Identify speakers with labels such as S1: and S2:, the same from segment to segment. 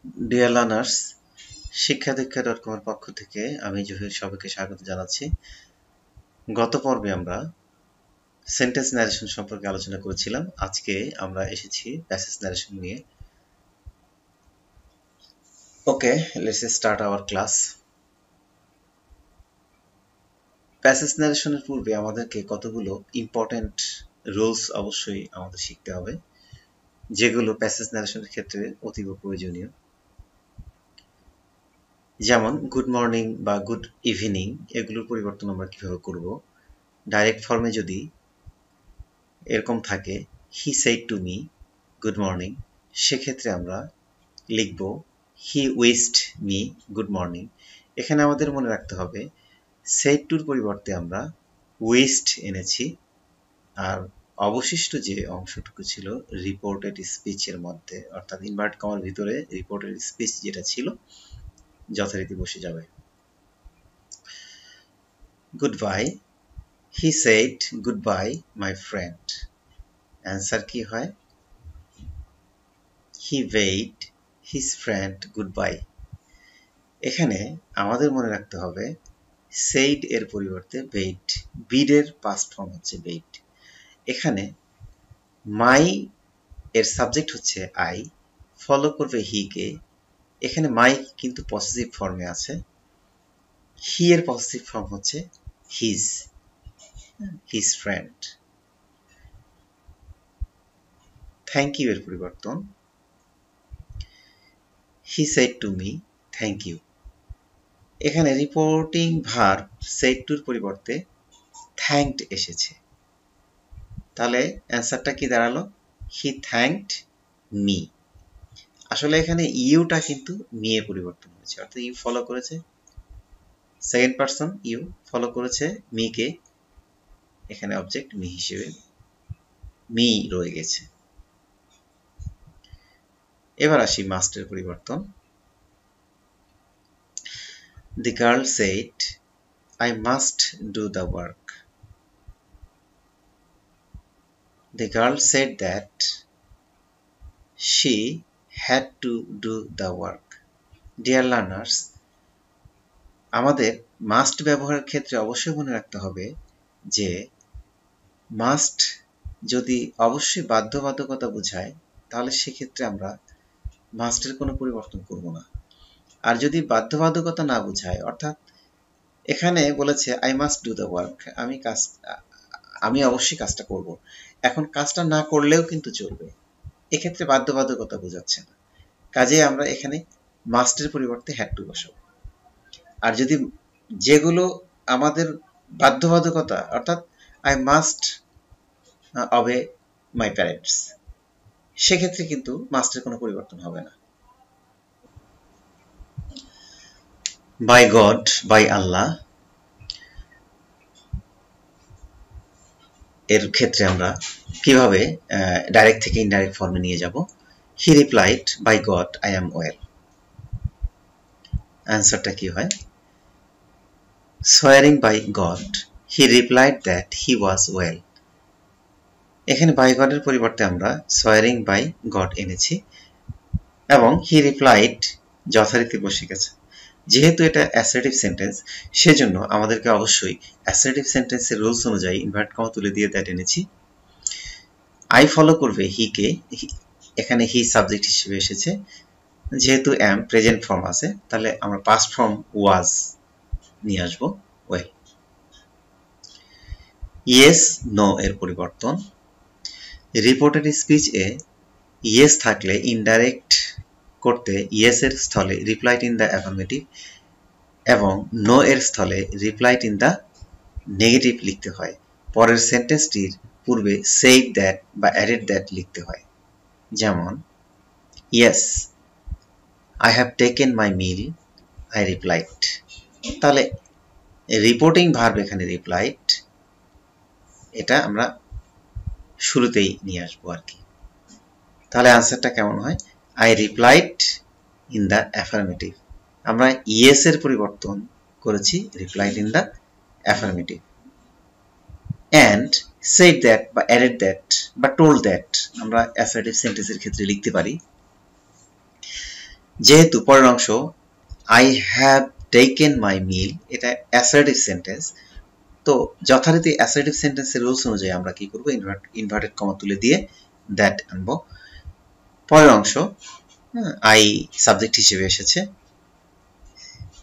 S1: Dear learners, শিক্ষাদীক্ষা.com এর পক্ষ থেকে আমি জহির সবাইকে স্বাগত জানাচ্ছি। গত পর্বে আমরা সেন্টেন্স ন্যারেশন সম্পর্কে আলোচনা করেছিলাম। আজকে আমরা এসেছি প্যাসেজ ন্যারেশন নিয়ে। Okay, let's start our class. Passage ন্যারেশনের পূর্বে আমাদেরকে কতগুলো ইম্পর্টেন্ট রুলস অবশ্যই আমাদের শিখতে হবে, যেগুলো প্যাসেজ ন্যারেশনের ক্ষেত্রে অতীব প্রয়োজনীয়। যেমন গুড মর্নিং বা গুড ইভিনিং, এগুলোর পরিবর্তন আমরা কিভাবে করব। ডাইরেক্ট ফর্মে যদি এরকম থাকে হি said to me good morning, সেক্ষেত্রে আমরা লিখব হি উইশড মি গুড মর্নিং। এখানে আমাদের মনে রাখতে হবে সেড টুর পরিবর্তে আমরা উইশড এনেছি, আর অবশিষ্ট যে অংশটুকু ছিল রিপোর্টেড স্পিচের মধ্যে, অর্থাৎ ইনভার্ট কমার ভিতরে রিপোর্টেড স্পিচ যেটা ছিল যথারীতি বসে যাবে। Goodbye, he said goodbye my friend. Answer কি হয়? He bade his friend goodbye. এখানে আমাদের মনে রাখতে হবে সেইড এর পরিবর্তে বেইড, বিডের পাস্ট ফর্ম হচ্ছে বেইড। এখানে মাই এর সাবজেক্ট হচ্ছে আই, ফলো করবে হি কে। এখানে মাই কিন্তু পসেসিভ ফর্মে আছে, হি এর পসেসিভ ফর্ম হচ্ছে his, his friend. Thank you এর পরিবর্তন he said to me thank you. এখানে রিপোর্টিং ভার্ব সেড টুর পরিবর্তে থ্যাঙ্কড এসেছে, তাহলে অ্যান্সারটা কি দাঁড়ালো? He thanked me. আসলে এখানে ইউটা কিন্তু মি এ পরিবর্তন হয়েছে, অর্থাৎ ইউ ফলো করেছে, সেকেন্ড পারসন ইউ ফলো করেছে মি কে, এখানে অবজেক্ট মি হিসেবে মি রয়ে গেছে। এবার আসি মাস্টের পরিবর্তন। The girl said, I must do the work. The girl said that she had to do the work. Dear learners, আমাদের মাস্ট ব্যবহারের ক্ষেত্রে অবশ্যই মনে রাখতে হবে যে মাস্ট যদি অবশ্যই বাধ্যবাধকতা বোঝায়, তাহলে সেক্ষেত্রে আমরা মাস্টের কোনো পরিবর্তন করব না। আর যদি বাধ্যবাধকতা না বোঝায়, অর্থাৎ এখানে বলেছে I must do the work, আমি অবশ্যই কাজটা করব, এখন কাজটা না করলেও কিন্তু চলবে, এক্ষেত্রে বাধ্যবাধকতা বোঝাচ্ছে না, কাজেই আমরা এখানে মাস্টের পরিবর্তে হ্যাড টু বসাবো। আর যদি যেগুলো আমাদের বাধ্যবাধকতা, অর্থাৎ আই মাস্ট অবে মাই প্যারেন্টস, সেক্ষেত্রে কিন্তু মাস্টের কোনো পরিবর্তন হবে না। বাই গড, বাই আল্লাহ, এর ক্ষেত্রে আমরা কিভাবে ডাইরেক্ট থেকে ইনডাইরেক্ট ফর্মে নিয়ে যাব। He replied by god I am well. অ্যান্সারটা কি হয়? Swearing by god he replied that he was well. এখানে বাই গডের পরিবর্তে আমরা সোয়ারিং বাই গড এনেছি এবং হি রিপ্লাইড যথারীতি বসে গেছে। যেহেতু এটা অ্যাসার্টিভ সেন্টেন্স, সেজন্য আমাদেরকে অবশ্যই অ্যাসার্টিভ সেন্টেন্সের রুলস অনুযায়ী ইনভার্ট কমা তুলে দিয়ে দ্যাট এনেছি। আই ফলো করবে হি কে, এখানে হি সাবজেক্ট হিসেবে এসেছে, যেহেতু অ্যাম প্রেজেন্ট ফর্ম আছে, তাহলে আমরা পাস্ট ফর্ম ওয়াজ নিয়ে আসবো ওয়েল। ইয়েস নো এর পরিবর্তন, রিপোর্টেড স্পিচ এ ইয়েস থাকলে ইনডাইরেক্ট করতে ইয়েস এর স্থলে রিপ্লাইড ইন দ্য অ্যাফার্মেটিভ এবং নো এর স্থলে রিপ্লাইড ইন দ্য নেগেটিভ লিখতে হয়। পরের সেন্টেন্সটির পূর্বে সেইড দ্যাট বা অ্যাডেড দ্যাট লিখতে হয়। যেমন yes I have taken my meal I replied. তাহলে রিপোর্টিং ভার্ব এখানে রিপ্লাইড, এটা আমরা শুরুতেই নিয়ে আসবো আর কি। তাহলে আনসারটা কেমন হয়? I replied in the affirmative. আমরা ইয়েস এর পরিবর্তন করেছি replied in the affirmative. And said that বা অ্যাডেড দ্যাট বা টোল্ড দ্যাট আমরা অ্যাসার্টিভ সেন্টেন্সের ক্ষেত্রে লিখতে পারি। যেহেতু পরের অংশ আই হ্যাভ টেকেন মাই মিল, এটা অ্যাসার্টিভ সেন্টেন্স, তো যথারীতি অ্যাসার্টিভ সেন্টেন্সের রুলস অনুযায়ী আমরা কি করব, ইনভার্টেড কমা তুলে দিয়ে দ্যাট আনবো। পরের অংশ আই সাবজেক্ট হিসেবে এসেছে,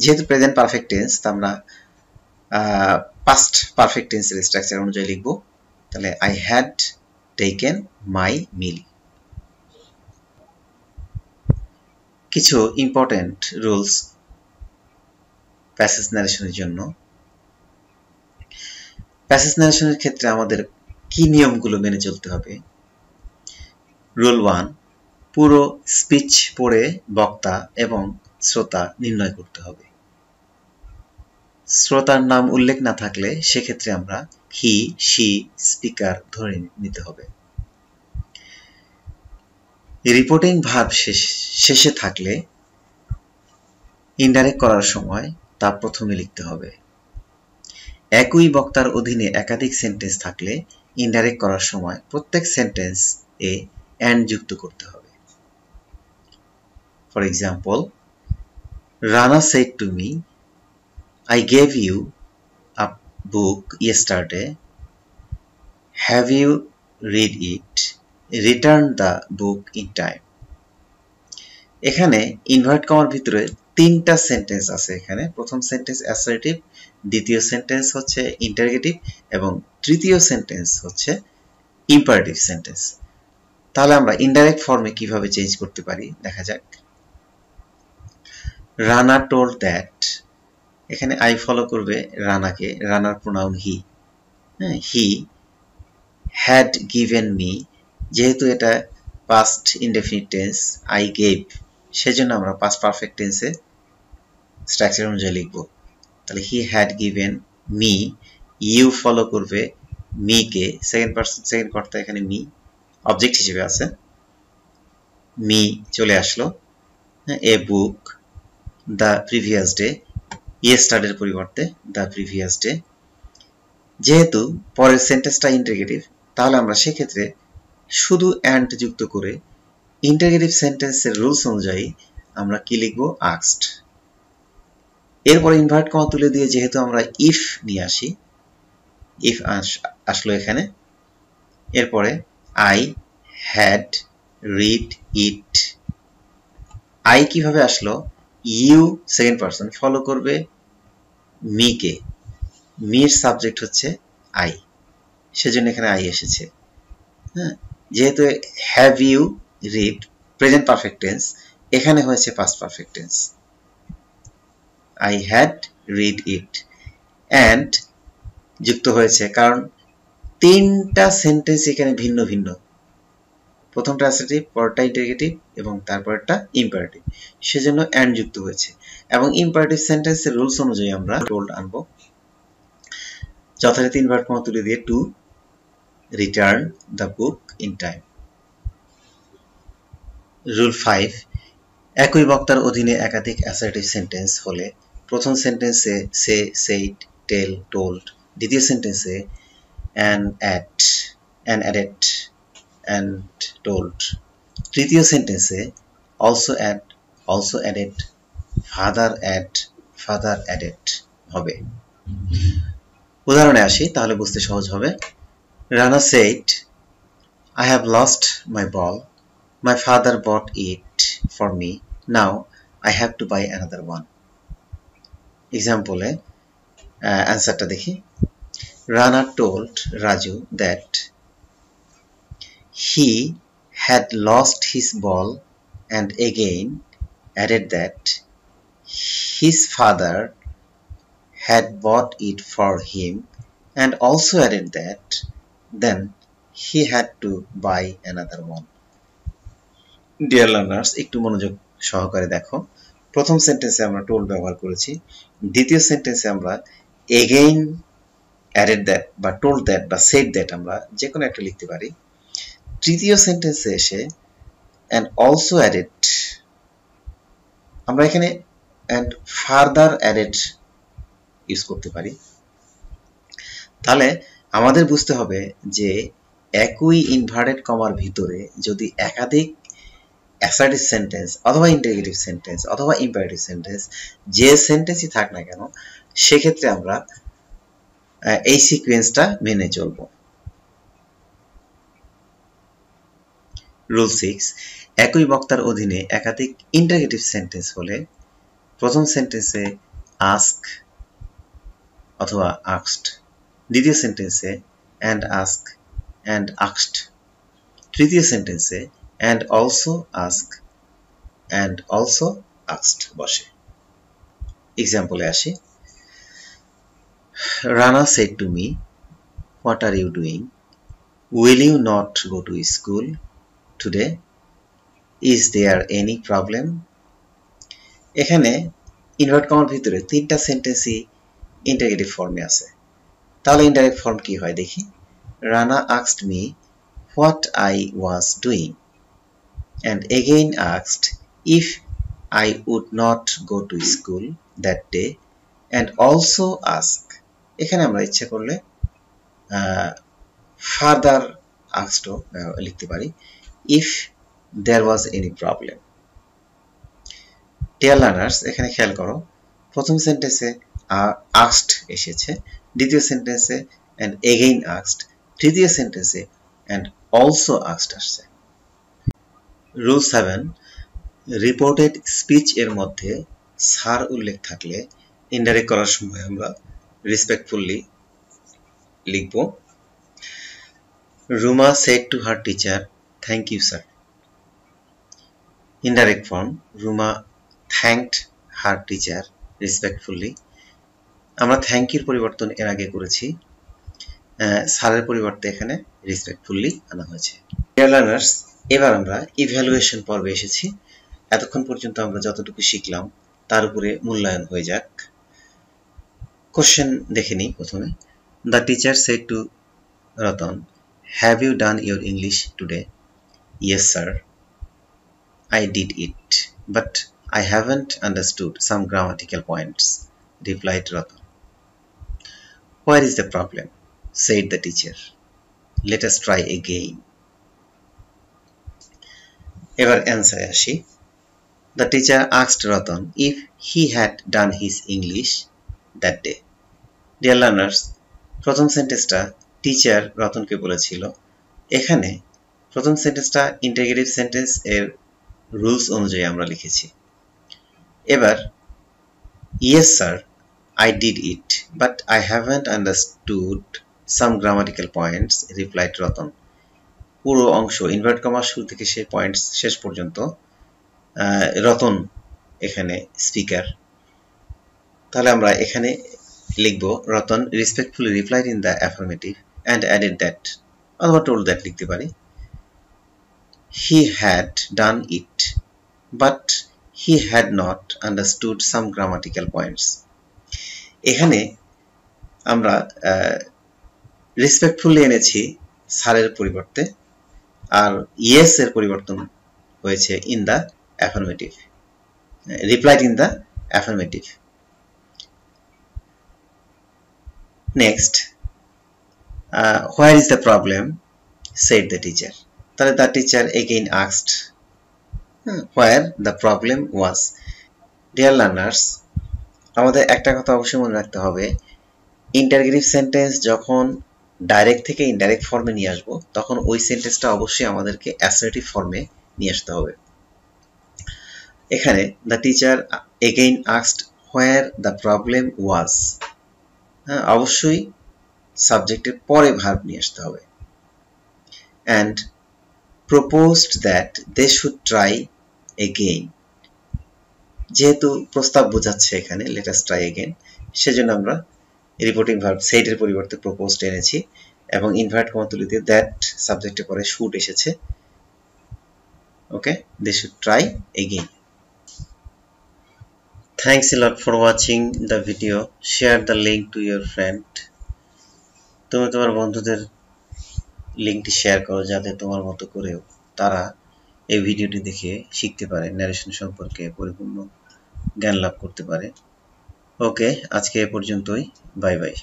S1: যেহেতু প্রেজেন্ট পারফেক্ট টেন্স, তা আমরা পাস্ট পারফেক্ট টেন্সের স্ট্রাকচার অনুযায়ী লিখব। তাহলে আই হ্যাড টেকেন মাই মিল। কিছু ইম্পর্টেন্ট রুলস প্যাসেজ ন্যারেশনের জন্য। প্যাসেজ ন্যারেশনের ক্ষেত্রে আমাদের কি নিয়মগুলো মেনে চলতে হবে? রুল 1, পুরো স্পিচ পড়ে বক্তা এবং শ্রোতা নির্ণয় করতে হবে। শ্রোতার নাম উল্লেখ না থাকলে সেক্ষেত্রে আমরা হি, শি, স্পিকার ধরে নিতে হবে। রিপোর্টিং ভার্ব শেষে থাকলে ইনডাইরেক্ট করার সময় তা প্রথমে লিখতে হবে। একই বক্তার অধীনে একাধিক সেন্টেন্স থাকলে ইনডাইরেক্ট করার সময় প্রত্যেক সেন্টেন্স এ অ্যান্ড যুক্ত করতে হবে। For example, Rana said to me, I gave you a book yesterday. Have you read it? Return the book in time. এখানে ইনভার্ট কমার ভিতরে তিনটা সেন্টেন্স আছে। এখানে প্রথম সেন্টেন্স অ্যাসার্টিভ, দ্বিতীয় সেন্টেন্স হচ্ছে ইন্টারগেটিভ এবং তৃতীয় সেন্টেন্স হচ্ছে ইম্পারেটিভ সেন্টেন্স। তাহলে আমরা ইনডাইরেক্ট ফর্মে কিভাবে চেঞ্জ করতে পারি দেখা যাক। রানা টোল্ড দ্যাট, এখানে আই ফলো করবে রানাকে, রানার pronoun he. He had given me, যেহেতু এটা past indefinite tense, I gave, সেজন্য আমরা পাস্ট পারফেক্ট টেন্সে স্ট্রাকচার অনুযায়ী লিখব। তাহলে he had given me, you follow করবে মি কে, সেকেন্ড পারসন সেকেন্ড কর্তা এখানে মি অবজেক্ট হিসেবে আছে, মি চলে আসলো। A book, the previous day, ইয়েস্টারডের পরিবর্তে দ্য প্রিভিয়াস ডে। যেহেতু পরের সেন্টেন্সটা ইন্টারগেটিভ, তাহলে আমরা সেক্ষেত্রে শুধু অ্যান্ড যুক্ত করে ইন্টারগেটিভ সেন্টেন্সের রুলস অনুযায়ী আমরা কি লিখব, আস্কড। এরপর ইনভার্ট কমা তুলে দিয়ে যেহেতু আমরা ইফ নিয়ে আসি, ইফ আসলো এখানে। এরপরে I had read it, I কিভাবে আসলো, ইউ সেকেন্ড পারসন ফলো করবে মি কে, মির সাবজেক্ট হচ্ছে আই, সেজন্য এখানে আই এসেছে। হ্যাঁ, যেহেতু have you read present perfect tense, এখানে হয়েছে past perfect tense, I had read it. And যুক্ত হয়েছে কারণ তিনটা সেন্টেন্স এখানে ভিন্ন ভিন্ন, প্রথমটা অ্যাসার্টিভ, পরেরটা ইন্টারগেটিভ এবং তারপরটা ইম্পারেটিভ, সেজন্য অ্যান্ড যুক্ত হয়েছে। এবং ইম্পারেটিভ সেন্টেন্সের রুলস অনুযায়ী আমরা টোল্ড আনবো, যথারীতি ইনভার্ট কমা তুলে দিয়ে to return the book in time. Rule 5, একই বক্তার অধীনে একাধিক অ্যাসার্টিভ সেন্টেন্স হলে প্রথম সেন্টেন্সে সে, সেইড, টেল, টোল্ড, দ্বিতীয় সেন্টেন্সে an, at, an added, and told, তৃতীয় সেন্টেন্সে also add, also added, father add, father added হবে। উদাহরণে আসি তাহলে বুঝতে সহজ হবে। Rana said, I have lost my ball. My father bought it for me. Now I have to buy another one. এক্সাম্পলে অ্যান্সারটা দেখি। Rana told Raju that he had lost his ball and again added that his father had bought it for him and also added that then he had to buy another one. Dear learners, একটু মনোযোগ সহকারে দেখো। প্রথম সেন্টেন্সে আমরা told ব্যবহার করেছি, দ্বিতীয় সেন্টেন্সে আমরা এগেইন অ্যাডেড দ্যাট বা টোল্ড দ্যাট বা সেড দ্যাট আমরা যে কোনো একটা লিখতে পারি। তৃতীয় সেন্টেন্সে এসে অ্যান্ড অলসো অ্যাডেড, আমরা এখানে অ্যান্ড ফার্দার অ্যাডেড ইউজ করতে পারি। তাহলে আমাদের বুঝতে হবে যে একই ইনভার্টেড কমার ভিতরে যদি একাধিক অ্যাসার্টিভ সেন্টেন্স অথবা ইন্টারোগেটিভ সেন্টেন্স অথবা ইম্পারেটিভ সেন্টেন্স যে সেন্টেন্সই থাক না কেন সেক্ষেত্রে আমরা এই সিকোয়েন্সটা মেনে চলব। রুল 6, একই বক্তার অধীনে একাধিক ইন্টারোগেটিভ সেন্টেন্স হলে প্রথম সেন্টেন্সে আস্ক অথবা আস্কড, দ্বিতীয় সেন্টেন্সে অ্যান্ড আস্ক অ্যান্ড আস্কড, তৃতীয় সেন্টেন্সে and also ask and also asked বসে। এক্সাম্পলে আসি। Rana said to me, what are you doing? Will you not go to school today? Is there any problem? এখানে ইনভার্ট কমার ভিতরে তিনটা সেন্টেন্সই ইন্টারোগেটিভ ফর্মে আছে। তাহলে ইনডাইরেক্ট ফর্ম কি হয় দেখি। Rana asked me what I was doing and again asked if I would not go to school that day and also ask, এখানে আমরা ইচ্ছা করলে ফার্দার আস্কড লিখতে পারি, if there was any problem. Dear learners, এখানে খেয়াল করো প্রথম সেন্টেন্সে আস্কড এসেছে, দ্বিতীয় সেন্টেন্সে and again asked, তৃতীয় সেন্টেন্সে and also asked আসছে। রুল 7, রিপোর্টেড স্পিচ এর মধ্যে স্যার উল্লেখ থাকলে ইনডাইরেক্ট করার সময় আমরা রেসপেক্টফুলি লিখব। Ruma said to her teacher, thank you sir. Indirect form, Ruma thanked her teacher respectfully. আমরা থ্যাংক ইউর পরিবর্তন এর আগে করেছি, স্যারের পরিবর্তে এখানে রেসপেক্টফুলি আনা হয়েছে। ডিয়ার লার্নার্স, এবার আমরা ইভ্যালুয়েশন পর্বে এসেছি। এতক্ষণ পর্যন্ত আমরা যতটুকু শিখলাম তার উপরে মূল্যায়ন হয়ে যাক। কোশ্চেন দেখে নিই প্রথমে। The teacher said to Ratan, have you done your English today? Yes sir, I did it, but I haven't understood some grammatical points, replied Ratan. Where is the problem? Said the teacher. Let us try again. এবার অ্যান্সারে আসি। The teacher asked Ratan if he had done his English that day. Dear learners, প্রথম সেন্টেন্সটা teacher রতনকে বলেছিল। এখানে প্রথম সেন্টেন্সটা interrogative sentence এর rules অনুযায়ী আমরা লিখেছি। এবার yes sir, I did it, but I haven't understood some grammatical points, replied Ratan. পুরো অংশ ইনভার্ট কমার শুরু থেকে সেই পয়েন্টস শেষ পর্যন্ত রতন এখানে স্পিকার। তাহলে আমরা এখানে লিখব Ratan respectfully replied in the affirmative and added that, অথবা টোল্ড দ্যাট লিখতে পারি। He had done it, but he had not understood some grammatical points. এখানে আমরা রেসপেক্টফুলি এনেছি স্যারের পরিবর্তে, আর ইয়েস এর পরিবর্তন হয়েছে in the affirmative, replied in the affirmative. Next, where is the problem? Said the teacher. তাহলে the teacher again asked where the problem was. Dear learners, আমাদের একটা কথা অবশ্যই মনে রাখতে হবে, ইন্টারোগেটিভ সেন্টেন্স যখন ডাইরেক্ট থেকে ইনডাইরেক্ট ফর্মে নিয়ে আসবো তখন ওই সেন্টেন্সটা অবশ্যই আমাদেরকে অ্যাসার্টিভ ফর্মে নিয়ে আসতে হবে। এখানে the teacher again asked where the problem ওয়াজ, অবশ্যই সাবজেক্টের পরে ভার্ব নিয়ে আসতে হবে। And proposed that they should try again, যেহেতু প্রস্তাব বোঝাচ্ছে এখানে let us try again, সেজন্য আমরা রিপোর্টিং ভার্ব said এর পরিবর্তে proposed এনেছি এবং ইনভার্ট কমা তুলে দিয়ে that সাবজেক্টের পরে should এসেছে। ওকে, they should try again. Thanks a lot for watching the video. Share the link to your friend. তুমি তোমার বন্ধুদের লিঙ্কটি শেয়ার করো যাতে তোমার মতো করেও তারা এই ভিডিওটি দেখে শিখতে পারে, ন্যারেশন সম্পর্কে পরিপূর্ণ জ্ঞান লাভ করতে পারে। ওকে, আজকে এ পর্যন্তই। Bye bye.